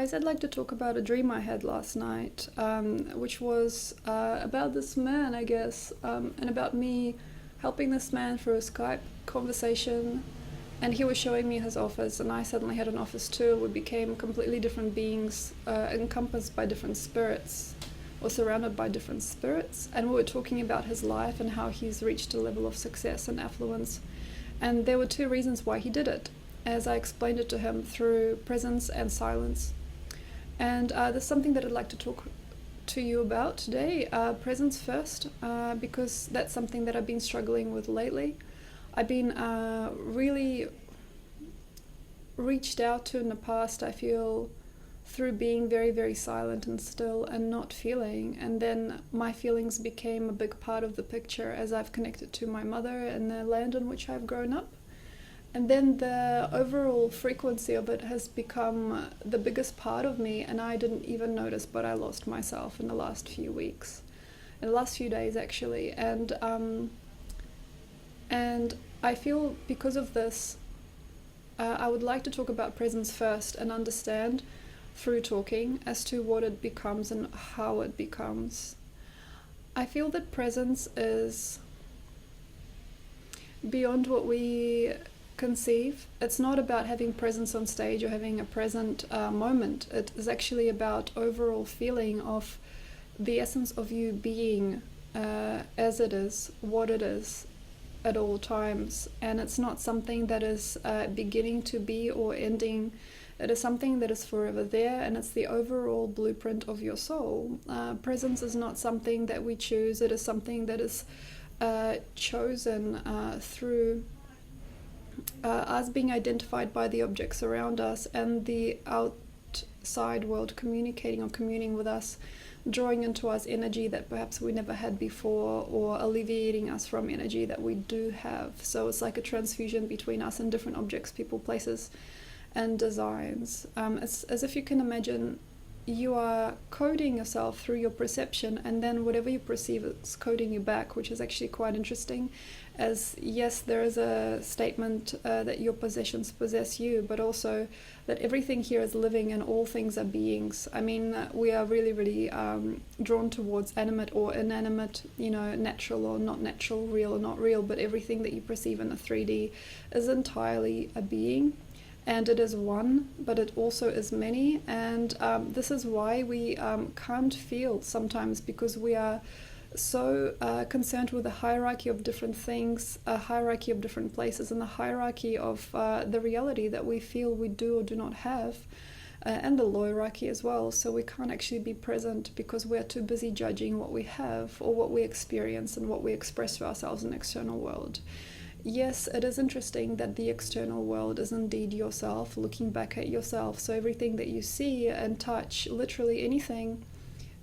guys, I'd like to talk about a dream I had last night, which was about this man, I guess, and about me helping this man through a Skype conversation. And he was showing me his office, and I suddenly had an office too. We became completely different beings, encompassed by different spirits, or surrounded by different spirits. And we were talking about his life and how he's reached a level of success and affluence. And there were two reasons why he did it, as I explained it to him through presence and silence. And there's something that I'd like to talk to you about today. Presence first, because that's something that I've been struggling with lately. I've been really reached out to in the past, I feel, through being very, very silent and still and not feeling. And then my feelings became a big part of the picture as I've connected to my mother and the land on which I've grown up. And then the overall frequency of it has become the biggest part of me, and I didn't even notice, but I lost myself in the last few weeks, in the last few days actually. And I feel because of this, I would like to talk about presence first and understand through talking as to what it becomes and how it becomes. I feel that presence is beyond what we conceive. It's not about having presence on stage or having a present moment. It is actually about overall feeling of the essence of you being as it is, what it is at all times. And it's not something that is beginning to be or ending. It is something that is forever there, and it's the overall blueprint of your soul. Presence is not something that we choose. It is something that is chosen through us being identified by the objects around us and the outside world communicating or communing with us, drawing into us energy that perhaps we never had before, or alleviating us from energy that we do have. So it's like a transfusion between us and different objects, people, places, and designs. It's as if you can imagine you are coding yourself through your perception, and then whatever you perceive is coding you back, which is actually quite interesting. As yes, there is a statement that your possessions possess you, but also that everything here is living and all things are beings. I mean, we are really, really drawn towards animate or inanimate, natural or not natural, real or not real, but everything that you perceive in the 3D is entirely a being. And it is one, but it also is many. And this is why we can't feel sometimes, because we are so concerned with the hierarchy of different things, a hierarchy of different places, and the hierarchy of the reality that we feel we do or do not have, and the lowerarchy as well. So we can't actually be present because we're too busy judging what we have or what we experience and what we express to ourselves in the external world. Yes, it is interesting that the external world is indeed yourself, looking back at yourself. So everything that you see and touch, literally anything,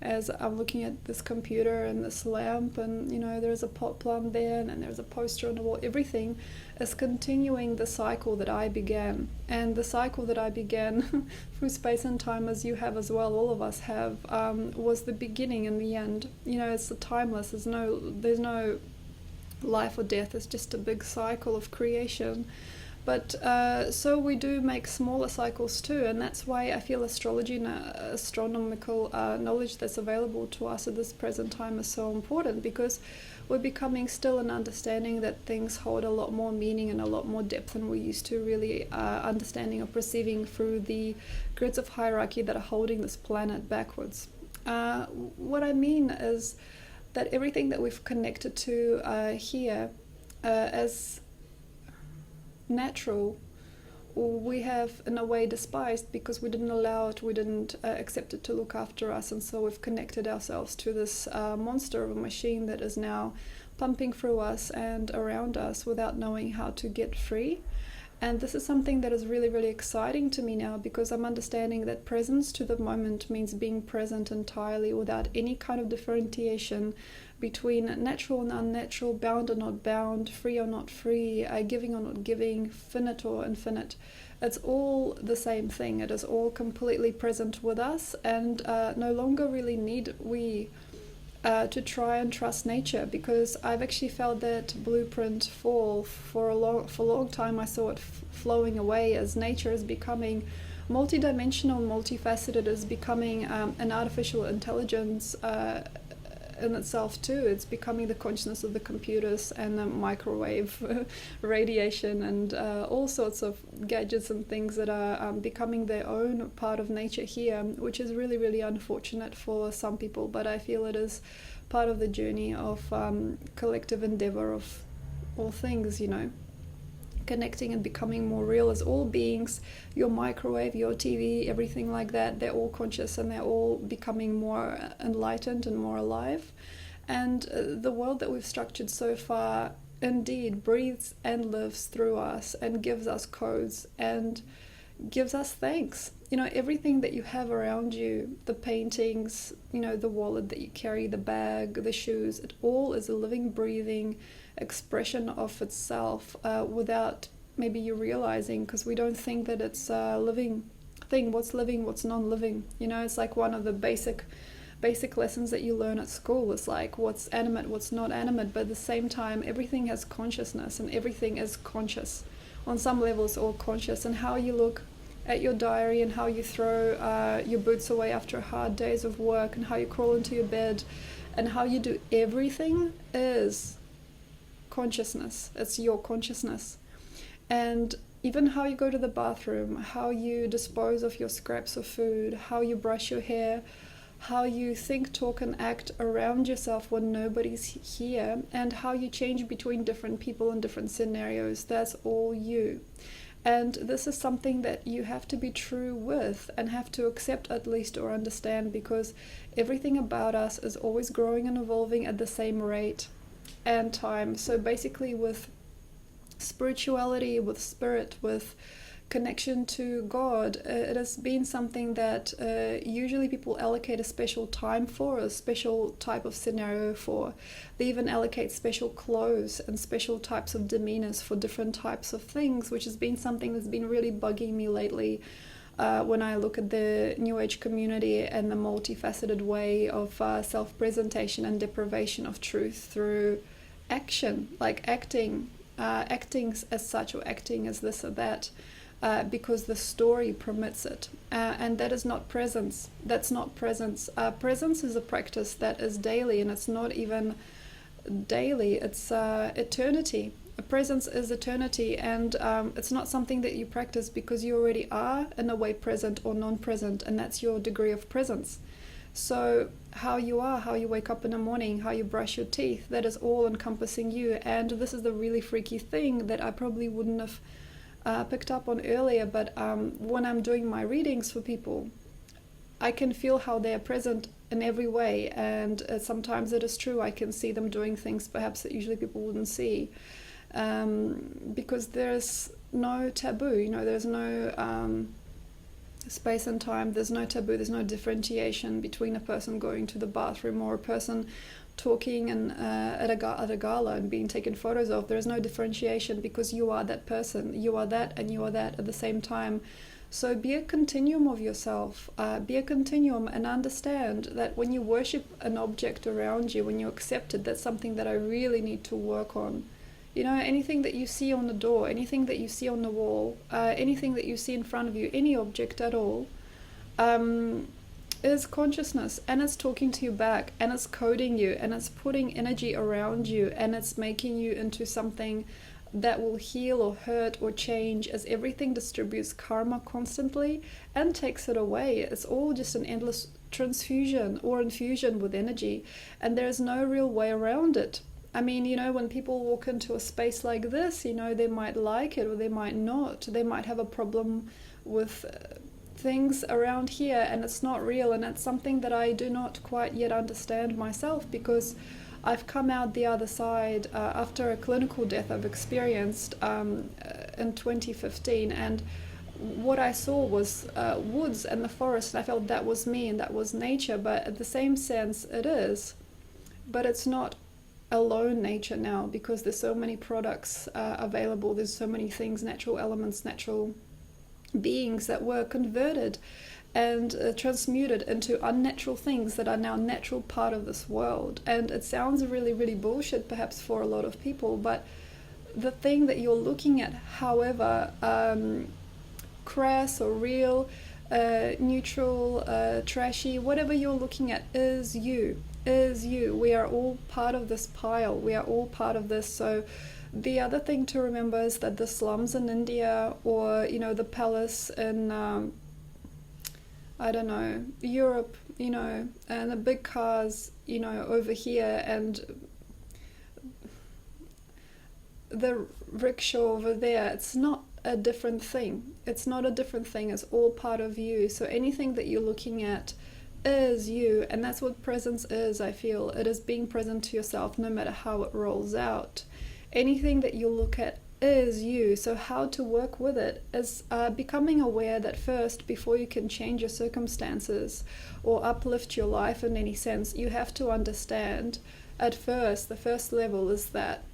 as I'm looking at this computer and this lamp, and there's a pot plant there, and then there's a poster on the wall, everything is continuing the cycle that I began. And the cycle that I began through space and time, as you have as well, all of us have, was the beginning and the end. It's timeless. There's no life or death. Is just a big cycle of creation. But so we do make smaller cycles too, and that's why I feel astrology and astronomical knowledge that's available to us at this present time is so important, because we're becoming still an understanding that things hold a lot more meaning and a lot more depth than we used to, really understanding or perceiving through the grids of hierarchy that are holding this planet backwards. What I mean is that everything that we've connected to here as natural, we have in a way despised because we didn't allow it, we didn't accept it to look after us, and so we've connected ourselves to this monster of a machine that is now pumping through us and around us without knowing how to get free. And this is something that is really, really exciting to me now, because I'm understanding that presence to the moment means being present entirely without any kind of differentiation between natural and unnatural, bound or not bound, free or not free, giving or not giving, finite or infinite. It's all the same thing. It is all completely present with us, and no longer really need we to try and trust nature, because I've actually felt that blueprint fall for a long time. I saw it flowing away as nature is becoming multidimensional, multifaceted is becoming an artificial intelligence in itself too. It's becoming the consciousness of the computers and the microwave radiation and all sorts of gadgets and things that are becoming their own part of nature here, which is really, really unfortunate for some people. But I feel it is part of the journey of collective endeavor of all things, you know, connecting and becoming more real as all beings. Your microwave, your TV, everything like that, they're all conscious and they're all becoming more enlightened and more alive. And the world that we've structured so far indeed breathes and lives through us and gives us codes and gives us thanks. You know, everything that you have around you, the paintings, you know, the wallet that you carry, the bag, the shoes, it all is a living, breathing expression of itself without maybe you realizing, because we don't think that it's a living thing. What's living, what's non-living? You know, it's like one of the basic lessons that you learn at school. It's like what's animate, what's not animate, but at the same time everything has consciousness and everything is conscious. On some levels all conscious, and how you look at your diary and how you throw your boots away after hard days of work and how you crawl into your bed and how you do everything is consciousness. It's your consciousness. And even how you go to the bathroom, how you dispose of your scraps of food, how you brush your hair, how you think, talk and act around yourself when nobody's here, and how you change between different people and different scenarios, that's all you. And this is something that you have to be true with and have to accept at least or understand, because everything about us is always growing and evolving at the same rate and time. So basically with spirituality, with spirit, with connection to God, it has been something that usually people allocate a special time for, a special type of scenario for. They even allocate special clothes and special types of demeanors for different types of things, which has been something that's been really bugging me lately when I look at the New Age community and the multifaceted way of self-presentation and deprivation of truth through action, like acting as such or acting as this or that. Because the story permits it, and that is not presence. That's not presence. Presence is a practice that is daily, and it's not even daily. It's eternity. Presence is eternity, and it's not something that you practice because you already are in a way present or non-present, and that's your degree of presence. So how you are, how you wake up in the morning, how you brush your teeth, that is all encompassing you. And this is the really freaky thing that I probably wouldn't have picked up on earlier, but when I'm doing my readings for people, I can feel how they are present in every way, and sometimes it is true, I can see them doing things perhaps that usually people wouldn't see, because there's no taboo, you know, there's no space and time, there's no taboo, there's no differentiation between a person going to the bathroom or a person talking and at a gala and being taken photos of. There is no differentiation because you are that person, you are that and you are that at the same time. So be a continuum of yourself, be a continuum, and understand that when you worship an object around you, when you accept it, that's something that I really need to work on. You know, anything that you see on the door, anything that you see on the wall, anything that you see in front of you, any object at all, is consciousness, and it's talking to you back, and it's coding you, and it's putting energy around you, and it's making you into something that will heal or hurt or change, as everything distributes karma constantly and takes it away. It's all just an endless transfusion or infusion with energy, and there's no real way around it. I mean, you know, when people walk into a space like this, you know, they might like it or they might not. They might have a problem with things around here, and it's not real, and it's something that I do not quite yet understand myself, because I've come out the other side after a clinical death I've experienced in 2015, and what I saw was woods and the forest, and I felt that was me and that was nature, but at the same sense it is, but it's not alone nature now, because there's so many products available, there's so many things, natural elements, natural beings that were converted and transmuted into unnatural things that are now natural part of this world. And it sounds really, really bullshit perhaps for a lot of people, but the thing that you're looking at, however, crass or real, neutral, trashy, whatever you're looking at is you. Is you. We are all part of this pile. We are all part of this. So the other thing to remember is that the slums in India, or the palace in I don't know, Europe, and the big cars, over here, and the rickshaw over there, it's not a different thing. It's not a different thing. It's all part of you. So anything that you're looking at is you, and that's what presence is. I feel it is being present to yourself, no matter how it rolls out. Anything that you look at is you. So how to work with it is becoming aware that first, before you can change your circumstances or uplift your life in any sense, you have to understand at first, the first level is that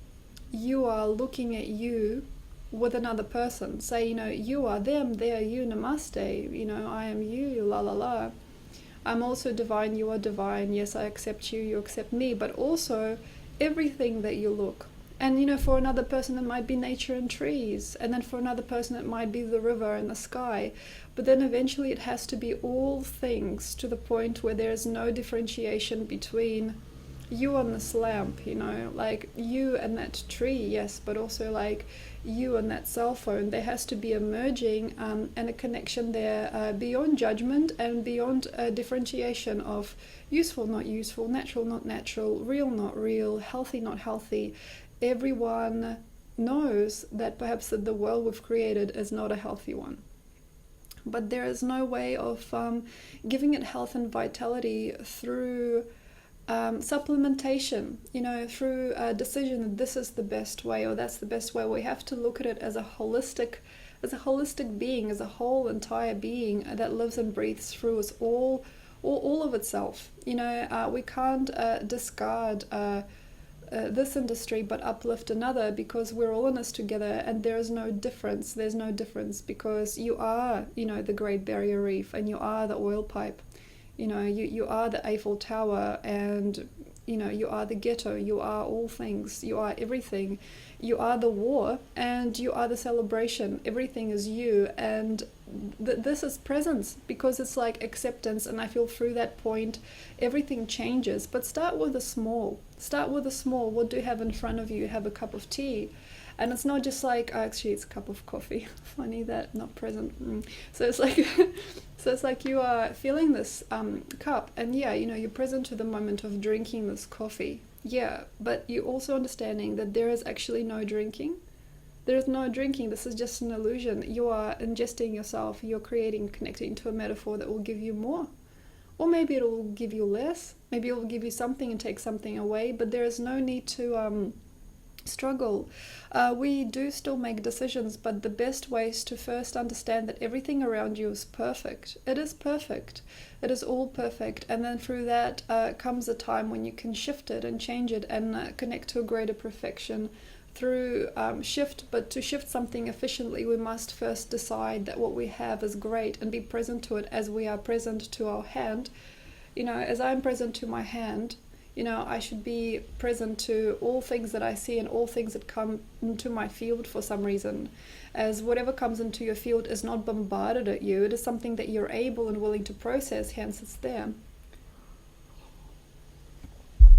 you are looking at you with another person. Say, you are them, they are you, namaste, I am you, la la la. I'm also divine, you are divine, yes, I accept you, you accept me, but also everything that you look. And for another person it might be nature and trees, and then for another person it might be the river and the sky, but then eventually it has to be all things, to the point where there is no differentiation between you and this lamp, like you and that tree, yes, but also like you and that cell phone. There has to be a merging and a connection there, beyond judgment and beyond differentiation of useful, not useful, natural, not natural, real, not real, healthy, not healthy. Everyone knows that perhaps the world we've created is not a healthy one. But there is no way of giving it health and vitality through supplementation, through a decision that this is the best way or that's the best way. We have to look at it as a holistic being, as a whole entire being that lives and breathes through us all of itself. We can't discard this industry but uplift another, because we're all in this together, and there's no difference, because you are the Great Barrier Reef, and you are the oil pipe, you are the Eiffel Tower, and you are the ghetto, you are all things, you are everything, you are the war, and you are the celebration. Everything is you, and this is presence, because it's like acceptance. And I feel through that point everything changes. But start with the small. What do you have in front of you? You have a cup of tea, and it's not just like, actually it's a cup of coffee. Funny that, not present. So it's like you are feeling this cup, and you're present to the moment of drinking this coffee. Yeah, but you're also understanding that there is actually no drinking. There is no drinking. This is just an illusion. You are ingesting yourself. You're connecting to a metaphor that will give you more. Or maybe it will give you less. Maybe it will give you something and take something away. But there is no need to struggle. We do still make decisions, but the best way is to first understand that everything around you is perfect. It is perfect. It is all perfect. And then through that comes a time when you can shift it and change it and connect to a greater perfection through shift. But to shift something efficiently, we must first decide that what we have is great and be present to it as we are present to our hand. As I'm present to my hand, I should be present to all things that I see and all things that come into my field for some reason. As whatever comes into your field is not bombarded at you, it is something that you're able and willing to process, hence it's there.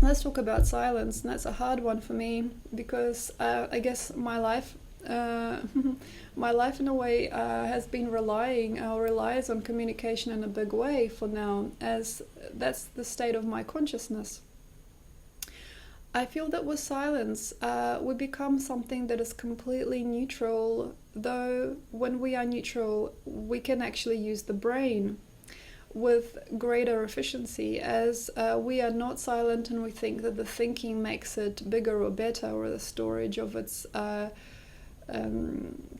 Let's talk about silence, and that's a hard one for me, because I guess my life in a way has been relies on communication in a big way for now, as that's the state of my consciousness. I feel that with silence, we become something that is completely neutral, though when we are neutral, we can actually use the brain with greater efficiency, as we are not silent and we think that the thinking makes it bigger or better, or the storage of its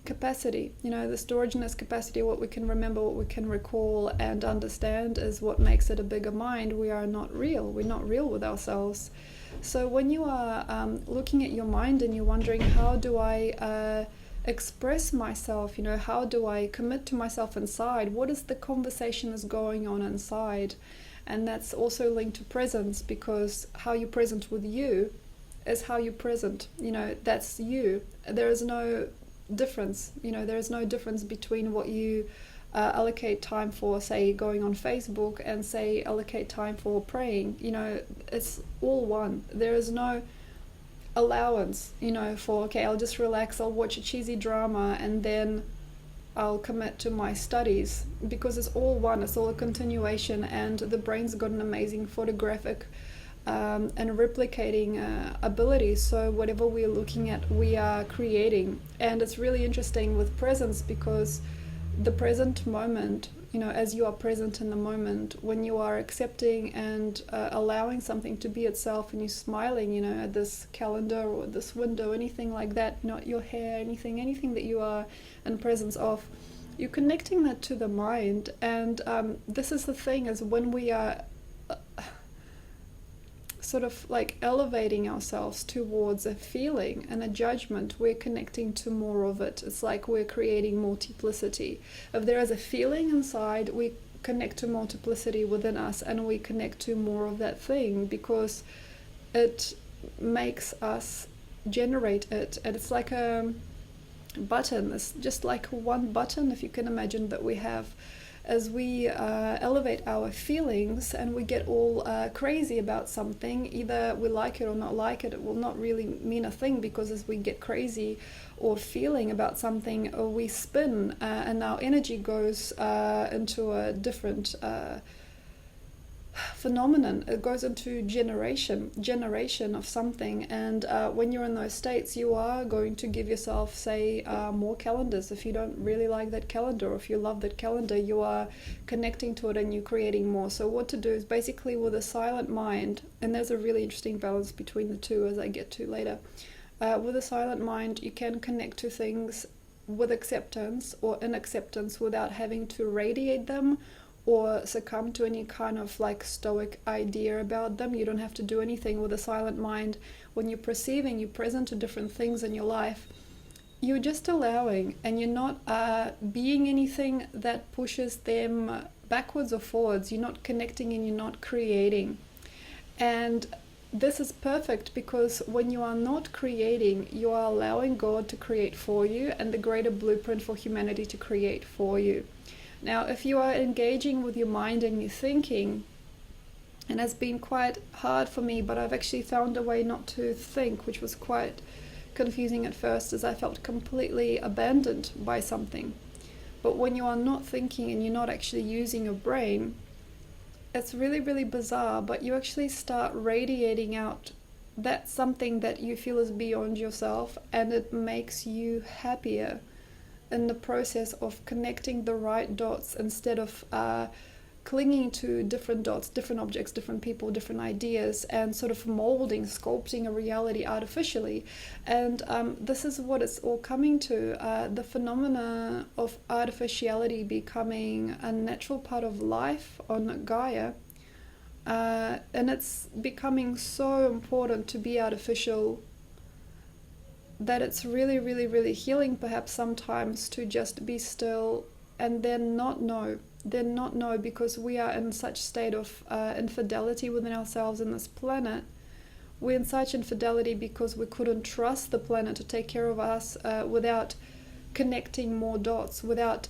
capacity. The storage in its capacity, what we can remember, what we can recall and understand, is what makes it a bigger mind. We are not real. We're not real with ourselves. So when you are looking at your mind and you're wondering, how do I express myself, how do I commit to myself inside? What is the conversation that's going on inside? And that's also linked to presence, because how you present with you is how you present. That's you. There is no difference. There is no difference between what you allocate time for, say, going on Facebook, and say allocate time for praying. It's all one. There is no allowance, for, okay, I'll just relax, I'll watch a cheesy drama, and then I'll commit to my studies, because it's all one. It's all a continuation, and the brain's got an amazing photographic and replicating ability. So whatever we're looking at, we are creating. And it's really interesting with presence, because the present moment, as you are present in the moment, when you are accepting and allowing something to be itself, and you're smiling, at this calendar or this window, anything like that, not your hair, anything that you are in presence of, you're connecting that to the mind. And this is the thing, is when we are sort of like elevating ourselves towards a feeling and a judgment, we're connecting to more of it. It's like we're creating multiplicity. If there is a feeling inside, we connect to multiplicity within us, and we connect to more of that thing, because it makes us generate it. And it's like a button. It's just like one button, if you can imagine, that we have. As we elevate our feelings and we get all crazy about something, either we like it or not like it, it will not really mean a thing, because as we get crazy or feeling about something, we spin and our energy goes into a different phenomenon. It goes into generation of something. And when you're in those states, you are going to give yourself, say, more calendars. If you don't really like that calendar, or if you love that calendar, you are connecting to it and you're creating more. So what to do is basically, with a silent mind, and there's a really interesting balance between the two, as I get to later. With a silent mind, you can connect to things with acceptance or in acceptance, without having to radiate them or succumb to any kind of like stoic idea about them. You don't have to do anything. With a silent mind, when you're perceiving, you're present to different things in your life, you're just allowing, and you're not being anything that pushes them backwards or forwards. You're not connecting and you're not creating. And this is perfect, because when you are not creating, you are allowing God to create for you, and the greater blueprint for humanity to create for you. Now, if you are engaging with your mind and your thinking, and it's been quite hard for me, but I've actually found a way not to think, which was quite confusing at first, as I felt completely abandoned by something. But when you are not thinking and you're not actually using your brain, it's really, really bizarre, but you actually start radiating out that something that you feel is beyond yourself, and it makes you happier in the process of connecting the right dots, instead of clinging to different dots, different objects, different people, different ideas, and sort of sculpting a reality artificially. And this is what it's all coming to, the phenomena of artificiality becoming a natural part of life on Gaia. And it's becoming so important to be artificial, that it's really, really, really healing perhaps sometimes to just be still and then not know, because we are in such state of infidelity within ourselves in this planet. We're in such infidelity because we couldn't trust the planet to take care of us without connecting more dots, without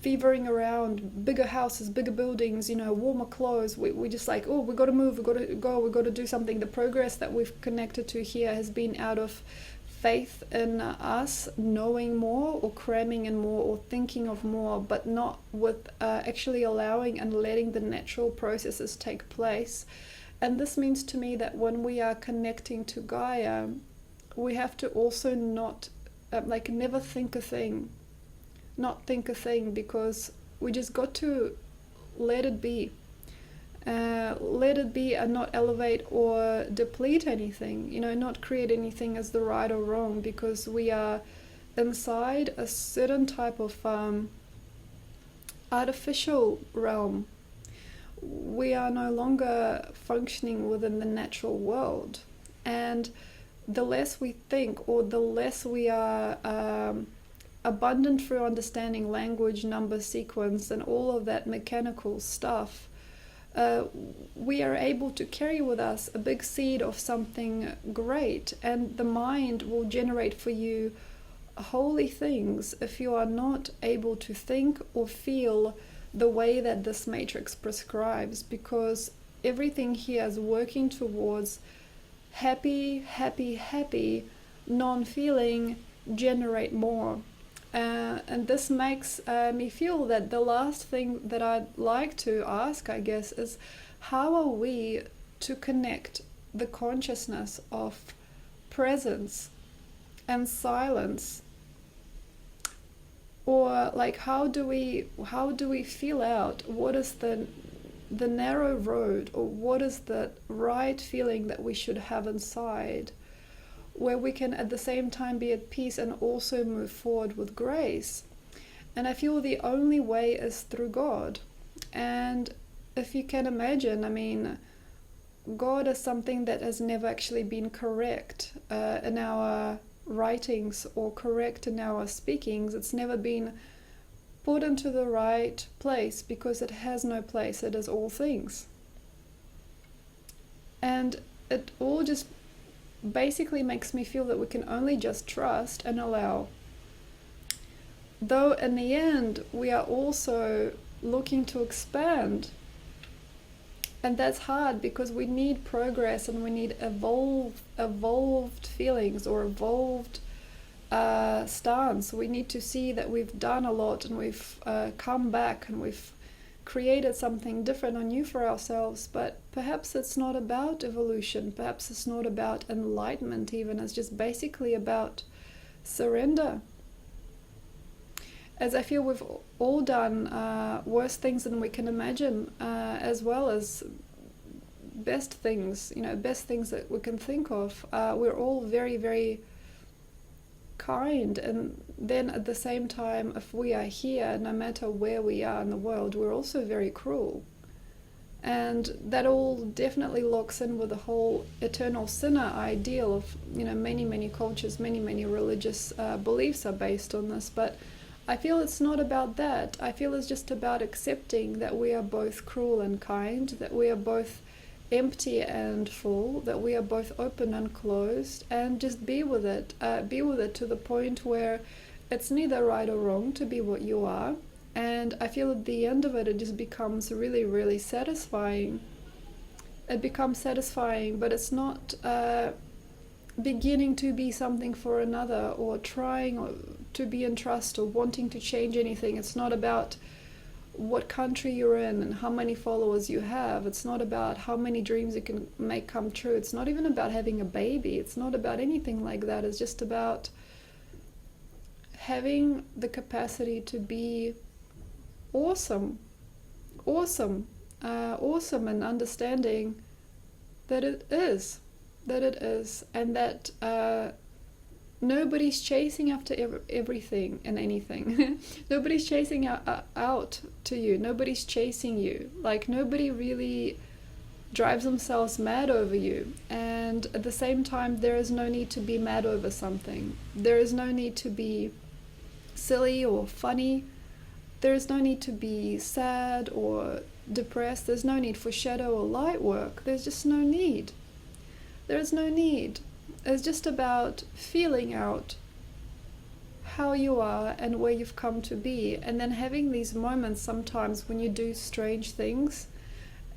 fevering around bigger houses, bigger buildings, warmer clothes. We just like, oh, we got to move, we got to go, we got to do something. The progress that we've connected to here has been out of faith in us knowing more, or cramming in more, or thinking of more, but not with actually allowing and letting the natural processes take place. And this means to me that when we are connecting to Gaia, we have to also not never think a thing, because we just got to let it be. Let it be, and not elevate or deplete anything, not create anything as the right or wrong, because we are inside a certain type of artificial realm. We are no longer functioning within the natural world, and the less we think, or the less we are abundant through understanding language, number, sequence, and all of that mechanical stuff, we are able to carry with us a big seed of something great, and the mind will generate for you holy things if you are not able to think or feel the way that this matrix prescribes, because everything here is working towards happy, happy, happy, non-feeling, generate more. And this makes me feel that the last thing that I'd like to ask, I guess, is how are we to connect the consciousness of presence and silence, or like how do we feel out what is the narrow road, or what is the right feeling that we should have inside, where we can at the same time be at peace and also move forward with grace. And I feel the only way is through God. And if you can imagine, I mean, God is something that has never actually been correct in our writings or correct in our speakings. It's never been put into the right place because it has no place. It is all things. And it all just basically makes me feel that we can only just trust and allow. Though in the end, we are also looking to expand. And that's hard because we need progress and we need evolved feelings or evolved stance. We need to see that we've done a lot and we've come back and we've created something different or new for ourselves. But perhaps it's not about evolution. Perhaps it's not about enlightenment even. It's just basically about surrender. As I feel we've all done worse things than we can imagine, as well as best things, best things that we can think of. We're all very, very kind, and then at the same time, if we are here, no matter where we are in the world, we're also very cruel. And that all definitely locks in with the whole eternal sinner ideal of, many, many cultures, many, many religious beliefs are based on this. But I feel it's not about that. I feel it's just about accepting that we are both cruel and kind, that we are both empty and full, that we are both open and closed, and just be with it. Be with it to the point where it's neither right or wrong to be what you are. And I feel at the end of it, it just becomes really, really satisfying. It becomes satisfying, but it's not beginning to be something for another or trying to be in trust or wanting to change anything. It's not about what country you're in and how many followers you have. It's not about how many dreams you can make come true. It's not even about having a baby. It's not about anything like that. It's just about having the capacity to be awesome, and understanding that it is, and that nobody's chasing after everything and anything. Nobody's chasing out to you. Nobody's chasing you. Like, nobody really drives themselves mad over you. And at the same time, there is no need to be mad over something. There is no need to be silly or funny. There is no need to be sad or depressed. There's no need for shadow or light work. There's just no need. There is no need. It's just about feeling out how you are and where you've come to be, and then having these moments sometimes when you do strange things.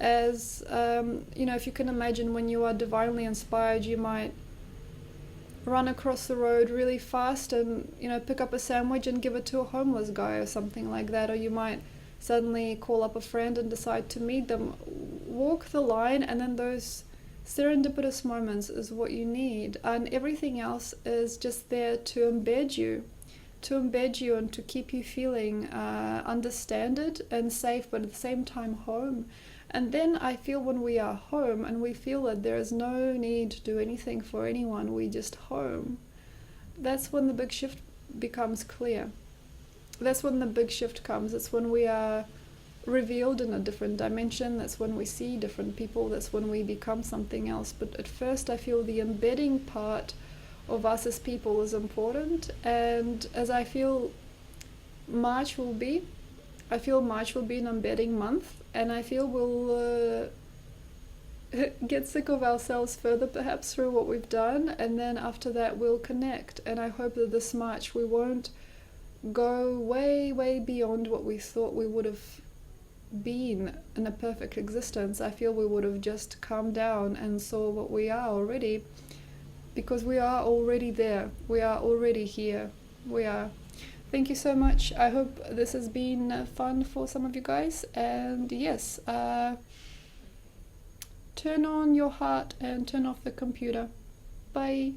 As if you can imagine, when you are divinely inspired, you might run across the road really fast and pick up a sandwich and give it to a homeless guy or something like that, or you might suddenly call up a friend and decide to meet them. Walk the line, and then those serendipitous moments is what you need, and everything else is just there to embed you and to keep you feeling understood and safe, but at the same time home. And then I feel when we are home and we feel that there is no need to do anything for anyone, we just home, that's when the big shift becomes clear. That's when the big shift comes. It's when we are revealed in a different dimension. That's when we see different people. That's when we become something else. But at first I feel the embedding part of us as people is important, and as I feel March will be an embedding month, and I feel we'll get sick of ourselves further, perhaps through what we've done, and then after that we'll connect. And I hope that this March we won't go way, way beyond what we thought we would have been in a perfect existence. I feel we would have just calmed down and saw what we are already, because we are already there. We are already here. We are. Thank you so much. I hope this has been fun for some of you guys. And yes, turn on your heart and turn off the computer. Bye.